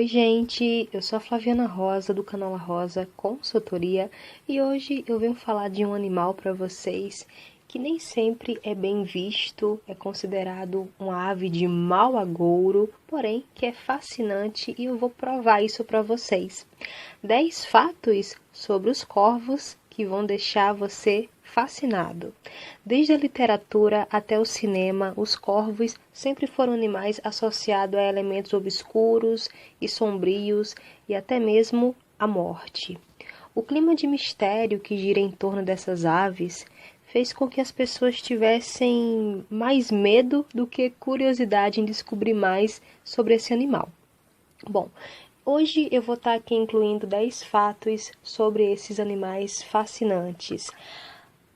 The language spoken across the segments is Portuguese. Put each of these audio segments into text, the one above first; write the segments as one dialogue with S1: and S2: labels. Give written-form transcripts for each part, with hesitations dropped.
S1: Oi, gente, eu sou a Flaviana Rosa, do canal La Rosa Consultoria, e hoje eu venho falar de um animal para vocês que nem sempre é bem visto, é considerado uma ave de mau agouro, porém que é fascinante e eu vou provar isso para vocês. 10 fatos sobre os corvos que vão deixar você fascinado. Desde a literatura até o cinema, os corvos sempre foram animais associados a elementos obscuros e sombrios e até mesmo a morte. O clima de mistério que gira em torno dessas aves fez com que as pessoas tivessem mais medo do que curiosidade em descobrir mais sobre esse animal. Bom, hoje eu vou estar aqui incluindo 10 fatos sobre esses animais fascinantes.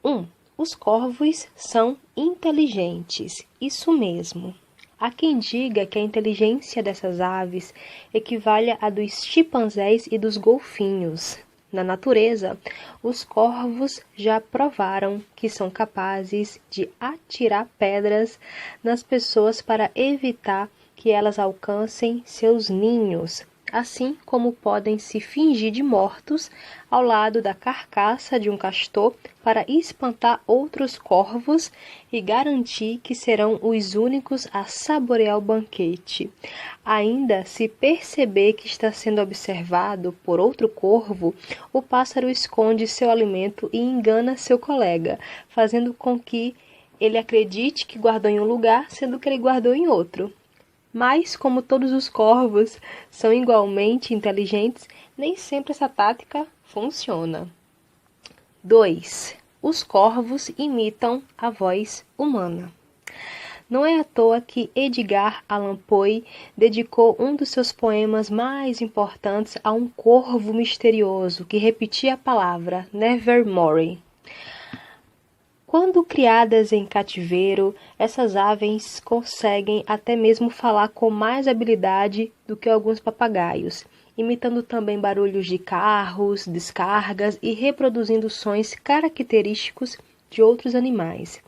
S1: 1. Os corvos são inteligentes. Isso mesmo. Há quem diga que a inteligência dessas aves equivale à dos chimpanzés e dos golfinhos. Na natureza, os corvos já provaram que são capazes de atirar pedras nas pessoas para evitar que elas alcancem seus ninhos, assim como podem se fingir de mortos ao lado da carcaça de um castor para espantar outros corvos e garantir que serão os únicos a saborear o banquete. Ainda, se perceber que está sendo observado por outro corvo, o pássaro esconde seu alimento e engana seu colega, fazendo com que ele acredite que guardou em um lugar, sendo que ele guardou em outro. Mas, como todos os corvos são igualmente inteligentes, nem sempre essa tática funciona. 2. Os corvos imitam a voz humana. Não é à toa que Edgar Allan Poe dedicou um dos seus poemas mais importantes a um corvo misterioso que repetia a palavra Nevermore. Quando criadas em cativeiro, essas aves conseguem até mesmo falar com mais habilidade do que alguns papagaios, imitando também barulhos de carros, descargas e reproduzindo sons característicos de outros animais.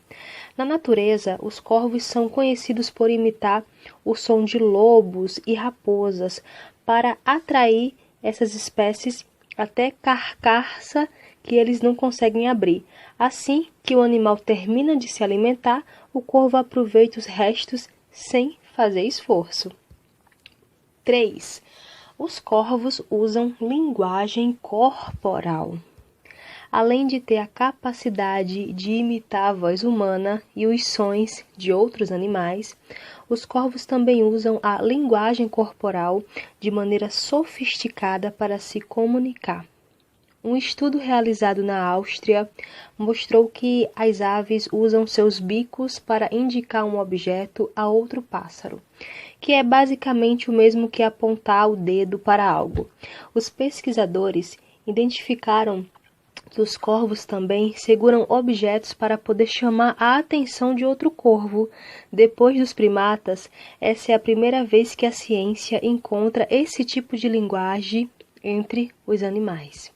S1: Na natureza, os corvos são conhecidos por imitar o som de lobos e raposas para atrair essas espécies até carcaça que eles não conseguem abrir. Assim que o animal termina de se alimentar, o corvo aproveita os restos sem fazer esforço. 3. Os corvos usam linguagem corporal. Além de ter a capacidade de imitar a voz humana e os sons de outros animais, os corvos também usam a linguagem corporal de maneira sofisticada para se comunicar. Um estudo realizado na Áustria mostrou que as aves usam seus bicos para indicar um objeto a outro pássaro, que é basicamente o mesmo que apontar o dedo para algo. Os pesquisadores identificaram que os corvos também seguram objetos para poder chamar a atenção de outro corvo. Depois dos primatas, essa é a primeira vez que a ciência encontra esse tipo de linguagem entre os animais.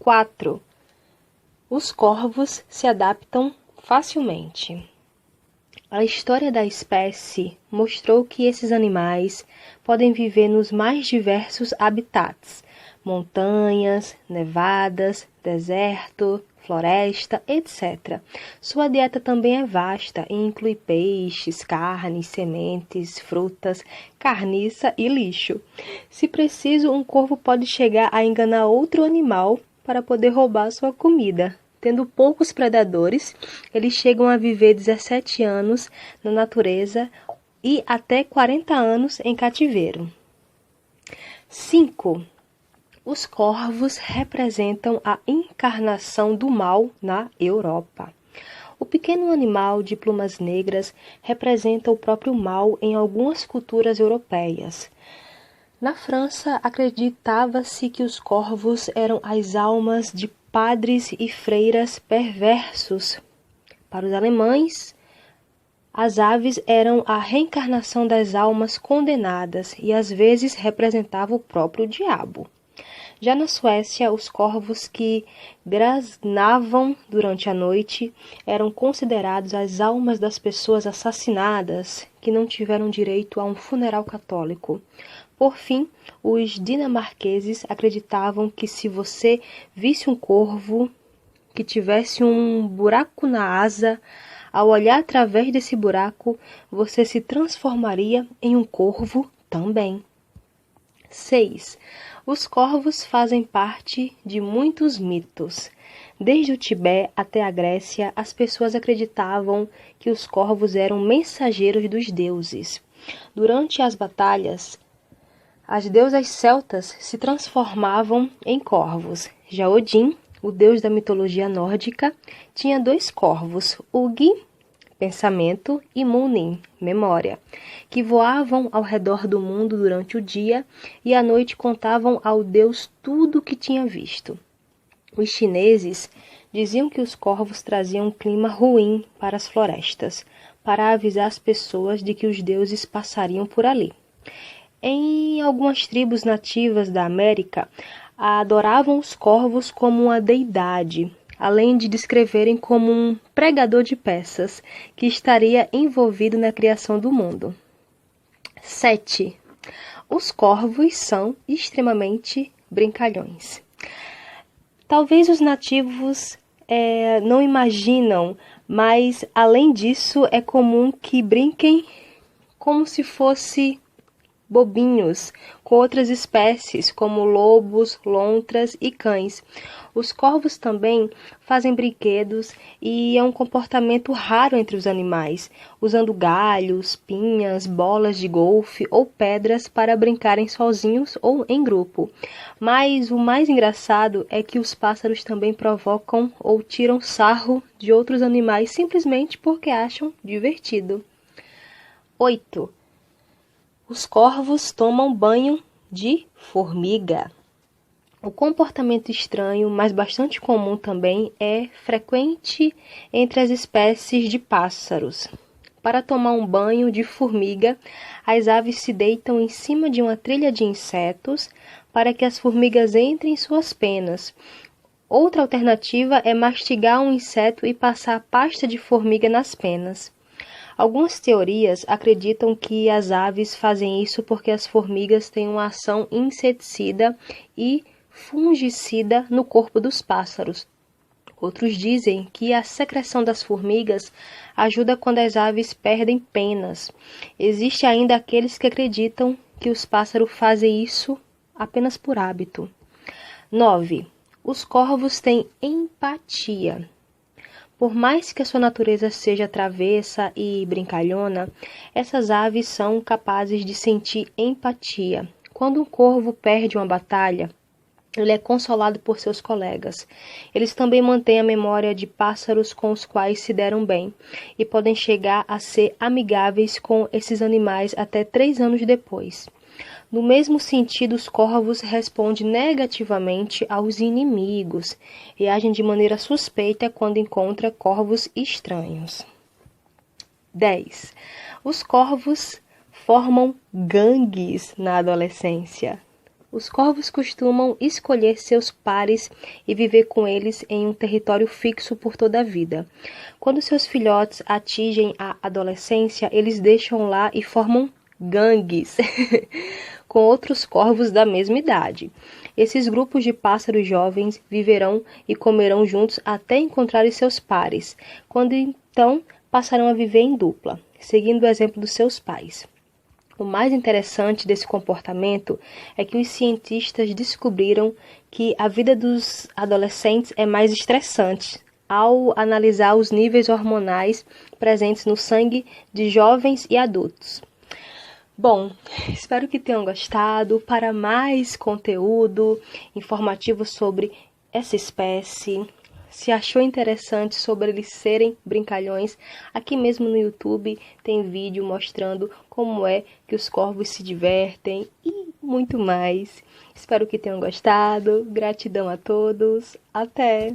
S1: 4. Os corvos se adaptam facilmente. A história da espécie mostrou que esses animais podem viver nos mais diversos habitats: montanhas, nevadas, deserto, floresta, etc. Sua dieta também é vasta e inclui peixes, carnes, sementes, frutas, carniça e lixo. Se preciso, um corvo pode chegar a enganar outro animal para poder roubar sua comida. Tendo poucos predadores, eles chegam a viver 17 anos na natureza e até 40 anos em cativeiro. 5. Os corvos representam a encarnação do mal na Europa. O pequeno animal de plumas negras representa o próprio mal em algumas culturas europeias. Na França, acreditava-se que os corvos eram as almas de padres e freiras perversos. Para os alemães, as aves eram a reencarnação das almas condenadas e às vezes representavam o próprio diabo. Já na Suécia, os corvos que grasnavam durante a noite eram considerados as almas das pessoas assassinadas que não tiveram direito a um funeral católico. Por fim, os dinamarqueses acreditavam que se você visse um corvo que tivesse um buraco na asa, ao olhar através desse buraco, você se transformaria em um corvo também. 6. Os corvos fazem parte de muitos mitos. Desde o Tibete até a Grécia, as pessoas acreditavam que os corvos eram mensageiros dos deuses. Durante as batalhas, as deusas celtas se transformavam em corvos. Já Odin, o deus da mitologia nórdica, tinha 2 corvos, Ugin, pensamento, e Munin, memória, que voavam ao redor do mundo durante o dia e à noite contavam ao deus tudo o que tinha visto. Os chineses diziam que os corvos traziam um clima ruim para as florestas, para avisar as pessoas de que os deuses passariam por ali. Em algumas tribos nativas da América, adoravam os corvos como uma deidade, além de descreverem como um pregador de peças que estaria envolvido na criação do mundo. 7. Os corvos são extremamente brincalhões. Talvez os nativos não imaginam, mas além disso é comum que brinquem como se fosse bobinhos com outras espécies, como lobos, lontras e cães. Os corvos também fazem brinquedos e é um comportamento raro entre os animais, usando galhos, pinhas, bolas de golfe ou pedras para brincarem sozinhos ou em grupo. Mas o mais engraçado é que os pássaros também provocam ou tiram sarro de outros animais simplesmente porque acham divertido. 8. Os corvos tomam banho de formiga. O comportamento estranho, mas bastante comum também, é frequente entre as espécies de pássaros. Para tomar um banho de formiga, as aves se deitam em cima de uma trilha de insetos para que as formigas entrem em suas penas. Outra alternativa é mastigar um inseto e passar pasta de formiga nas penas. Algumas teorias acreditam que as aves fazem isso porque as formigas têm uma ação inseticida e fungicida no corpo dos pássaros. Outros dizem que a secreção das formigas ajuda quando as aves perdem penas. Existe ainda aqueles que acreditam que os pássaros fazem isso apenas por hábito. 9. Os corvos têm empatia. Por mais que a sua natureza seja travessa e brincalhona, essas aves são capazes de sentir empatia. Quando um corvo perde uma batalha, ele é consolado por seus colegas. Eles também mantêm a memória de pássaros com os quais se deram bem e podem chegar a ser amigáveis com esses animais até 3 anos depois. No mesmo sentido, os corvos respondem negativamente aos inimigos e agem de maneira suspeita quando encontram corvos estranhos. 10. Os corvos formam gangues na adolescência. Os corvos costumam escolher seus pares e viver com eles em um território fixo por toda a vida. Quando seus filhotes atingem a adolescência, eles deixam lá e formam gangues com outros corvos da mesma idade. Esses grupos de pássaros jovens viverão e comerão juntos até encontrarem seus pares, quando então passarão a viver em dupla, seguindo o exemplo dos seus pais. O mais interessante desse comportamento é que os cientistas descobriram que a vida dos adolescentes é mais estressante ao analisar os níveis hormonais presentes no sangue de jovens e adultos. Bom, espero que tenham gostado. Para mais conteúdo informativo sobre essa espécie, se achou interessante sobre eles serem brincalhões, aqui mesmo no YouTube tem vídeo mostrando como é que os corvos se divertem e muito mais. Espero que tenham gostado. Gratidão a todos. Até!